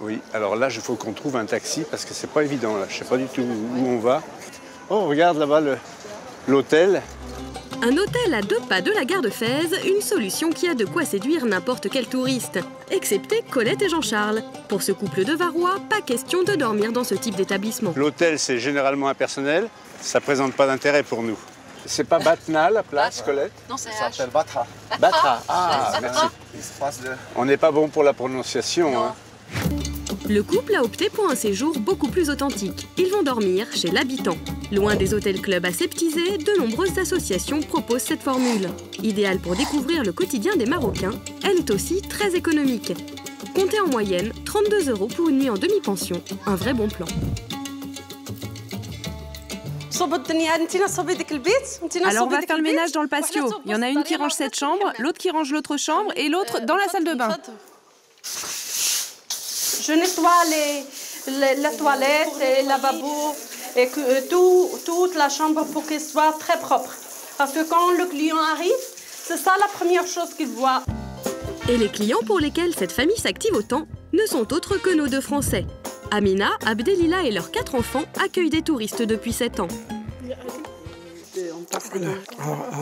Oui, alors là, il faut qu'on trouve un taxi parce que c'est pas évident là. Je sais pas du tout où on va. Oh, regarde là-bas l'hôtel. Un hôtel à 2 pas de la gare de Fès, une solution qui a de quoi séduire n'importe quel touriste, excepté Colette et Jean-Charles. Pour ce couple de Varois, pas question de dormir dans ce type d'établissement. L'hôtel, c'est généralement impersonnel. Ça présente pas d'intérêt pour nous. C'est pas Batna, la place, Colette? Non, c'est Ça s'appelle Batra. Batra. Ah, merci. Il se passe de... On n'est pas bon pour la prononciation. Hein. Le couple a opté pour un séjour beaucoup plus authentique. Ils vont dormir chez l'habitant. Loin des hôtels-clubs aseptisés, de nombreuses associations proposent cette formule. Idéale pour découvrir le quotidien des Marocains, elle est aussi très économique. Comptez en moyenne 32 € pour une nuit en demi-pension. Un vrai bon plan. Alors on va faire le ménage dans le patio. Il y en a une qui range cette chambre, l'autre qui range l'autre chambre et l'autre dans la salle de bain. Je nettoie la toilette, et le lavabo et toute la chambre pour qu'elle soit très propre. Parce que quand le client arrive, c'est ça la première chose qu'il voit. Et les clients pour lesquels cette famille s'active autant ne sont autres que nos 2 Français. Amina, Abdelila et leurs 4 enfants accueillent des touristes depuis 7 ans.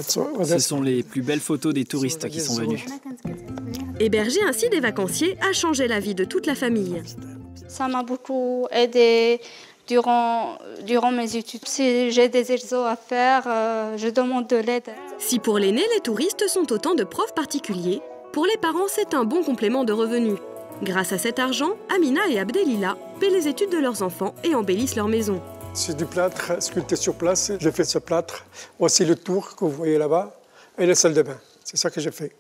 Ce sont les plus belles photos des touristes qui sont venus. Héberger ainsi des vacanciers a changé la vie de toute la famille. Ça m'a beaucoup aidé durant mes études. Si j'ai des exos à faire, je demande de l'aide. Si pour l'aîné, les touristes sont autant de profs particuliers, pour les parents, c'est un bon complément de revenus. Grâce à cet argent, Amina et Abdelila paient les études de leurs enfants et embellissent leur maison. C'est du plâtre sculpté sur place. J'ai fait ce plâtre. Voici le tour que vous voyez là-bas et la salle de bain. C'est ça que j'ai fait.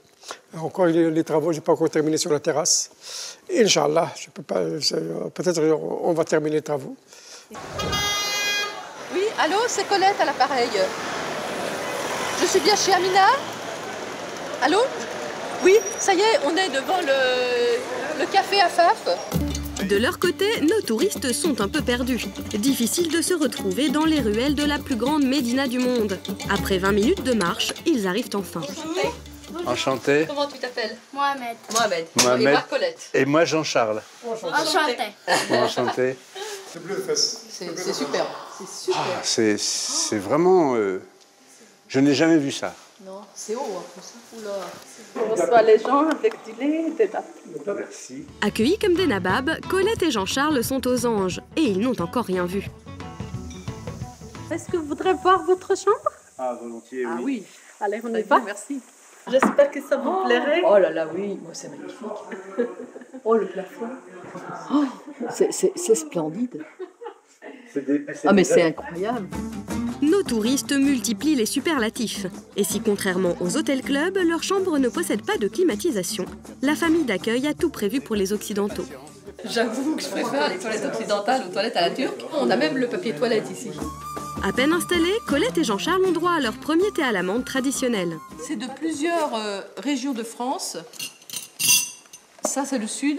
Encore les travaux, je n'ai pas encore terminé sur la terrasse. Inch'Allah, je peux pas. Peut-être on va terminer les travaux. Oui, allô, c'est Colette à l'appareil. Je suis bien chez Amina? Allô? Oui, ça y est, on est devant le café Afaf. De leur côté, nos touristes sont un peu perdus. Difficile de se retrouver dans les ruelles de la plus grande médina du monde. Après 20 minutes de marche, ils arrivent enfin. Enchanté. Comment tu t'appelles? Mohamed. Mohamed. Et moi, Colette. Et moi, Jean-Charles. Enchanté. Enchanté. C'est bleu de Fès. C'est super. C'est super. Ah, c'est vraiment... je n'ai jamais vu ça. Non, c'est haut, hein, comme ça. Oula. On reçoit les gens avec du lait et des dates. Merci. Accueillis comme des nababs, Colette et Jean-Charles sont aux anges et ils n'ont encore rien vu. Est-ce que vous voudrez voir votre chambre? Ah, volontiers, oui. Ah oui. Allez, on y va. Merci. J'espère que ça vous plairait. Oh là là, oui, moi c'est magnifique. Oh, le plafond. Oh, c'est splendide. Ah, mais c'est incroyable. Nos touristes multiplient les superlatifs. Et si, contrairement aux hôtels-clubs, leur chambre ne possède pas de climatisation, la famille d'accueil a tout prévu pour les Occidentaux. J'avoue que je préfère les toilettes occidentales aux toilettes à la turque. On a même le papier toilette ici. À peine installés, Colette et Jean-Charles ont droit à leur premier thé à l'amande traditionnel. C'est de plusieurs régions de France. Ça, c'est le sud.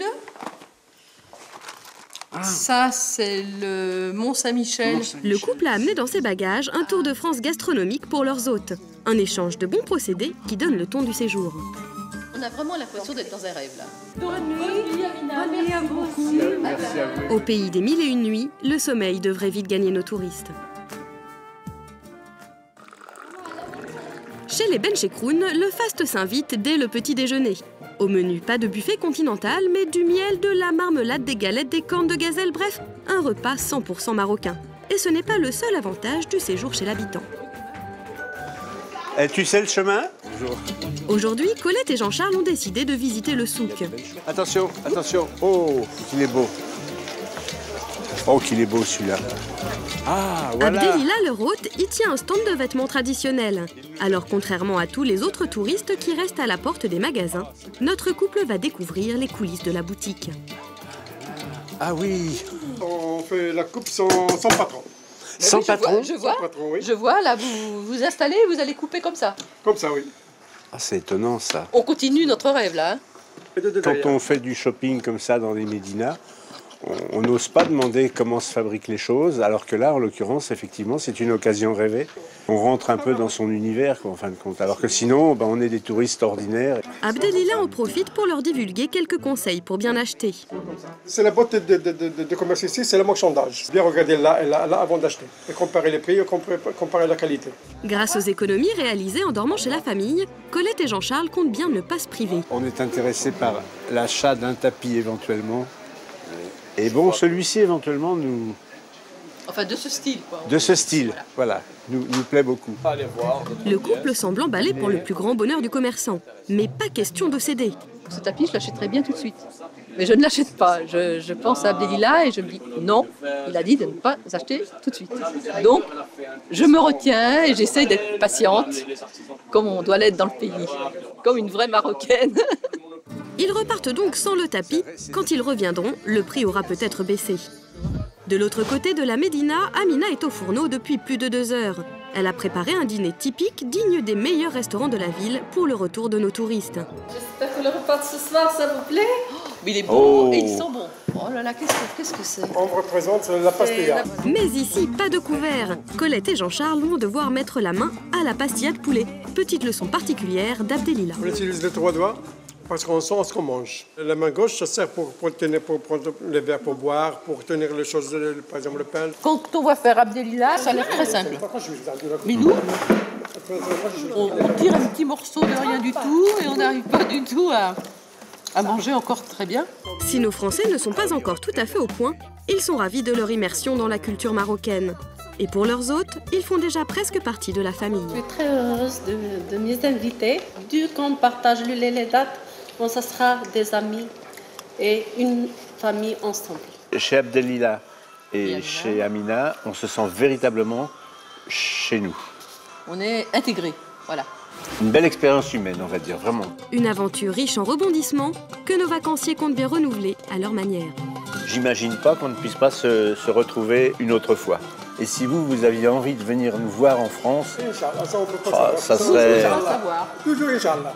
Ça, c'est le Mont-Saint-Michel. Le couple a amené dans ses bagages un tour de France gastronomique pour leurs hôtes. Un échange de bons procédés qui donne le ton du séjour. On a vraiment l'impression d'être dans un rêve, là. Bonne nuit, Amina. Bonne nuit à vous aussi. Merci à vous. Au pays des 1001 nuits, le sommeil devrait vite gagner nos touristes. Chez les Benchekroun, le faste s'invite dès le petit déjeuner. Au menu, pas de buffet continental, mais du miel, de la marmelade, des galettes, des cornes de gazelle, bref, un repas 100% marocain. Et ce n'est pas le seul avantage du séjour chez l'habitant. Et tu sais le chemin? Bonjour. Aujourd'hui, Colette et Jean-Charles ont décidé de visiter le souk. Attention, attention. Oh, qu'il est beau. Oh, qu'il est beau celui-là. Ah, voilà. Abdelila, leur hôte, y tient un stand de vêtements traditionnels. Alors, contrairement à tous les autres touristes qui restent à la porte des magasins, notre couple va découvrir les coulisses de la boutique. Ah oui. On fait la coupe sans patron. Sans oui, patron? Je vois, Sans patron, oui. je vois, là, vous vous installez, vous allez couper comme ça. Comme ça, oui. Ah, c'est étonnant ça. On continue notre rêve, là. Hein. Quand on fait du shopping comme ça dans les médinas, on n'ose pas demander comment se fabriquent les choses, alors que là, en l'occurrence, effectivement, c'est une occasion rêvée. On rentre un peu dans son univers, quoi, en fin de compte. Alors que sinon, on est des touristes ordinaires. Abdelila en profite pour leur divulguer quelques conseils pour bien acheter. C'est la beauté de commerce ici, c'est le marchandage. Bien regarder là et là avant d'acheter. Et comparer les prix, et comparer la qualité. Grâce aux économies réalisées en dormant chez la famille, Colette et Jean-Charles comptent bien ne pas se priver. On est intéressé par l'achat d'un tapis éventuellement. Et bon, celui-ci éventuellement nous... Enfin, de ce style, quoi. De ce style, voilà, nous plaît beaucoup. Le couple semble emballé pour le plus grand bonheur du commerçant. Mais pas question de céder. Ce tapis, je l'achèterais bien tout de suite. Mais je ne l'achète pas. Je pense à Abdelila et je me dis non, il a dit de ne pas acheter tout de suite. Donc, je me retiens et j'essaye d'être patiente, comme on doit l'être dans le pays, comme une vraie Marocaine. Ils repartent donc sans le tapis. Quand ils reviendront, le prix aura peut-être baissé. De l'autre côté de la Médina, Amina est au fourneau depuis plus de 2 heures. Elle a préparé un dîner typique, digne des meilleurs restaurants de la ville, pour le retour de nos touristes. J'espère que le repas de ce soir, ça vous plaît? Mais il est beau et ils sont bons. Oh là là, qu'est-ce que c'est? On représente la pastilla. Mais ici, pas de couvert. Colette et Jean-Charles vont devoir mettre la main à la pastilla de poulet. Petite leçon particulière d'Abdelila. On utilise les 3 doigts. Parce qu'on sent ce qu'on mange. La main gauche, ça sert pour prendre les verres pour boire, pour tenir les choses, par exemple le pain. Quand on va faire Abdelila, ça a l'air très simple. Mais nous, on tire un petit morceau de rien du tout et on n'arrive pas du tout à manger encore très bien. Si nos Français ne sont pas encore tout à fait au point, ils sont ravis de leur immersion dans la culture marocaine. Et pour leurs hôtes, ils font déjà presque partie de la famille. Je suis très heureuse de mes invités. Du qu'on partage les dates, bon, ça sera des amis et une famille ensemble. Chez Abdelila et chez Amina, on se sent véritablement chez nous. On est intégrés, voilà. Une belle expérience humaine, on va dire, vraiment. Une aventure riche en rebondissements que nos vacanciers comptent bien renouveler à leur manière. J'imagine pas qu'on ne puisse pas se retrouver une autre fois. Et si vous aviez envie de venir nous voir en France, Inch'Allah, ça on peut pas savoir. ça serait... Toujours Inch'Allah.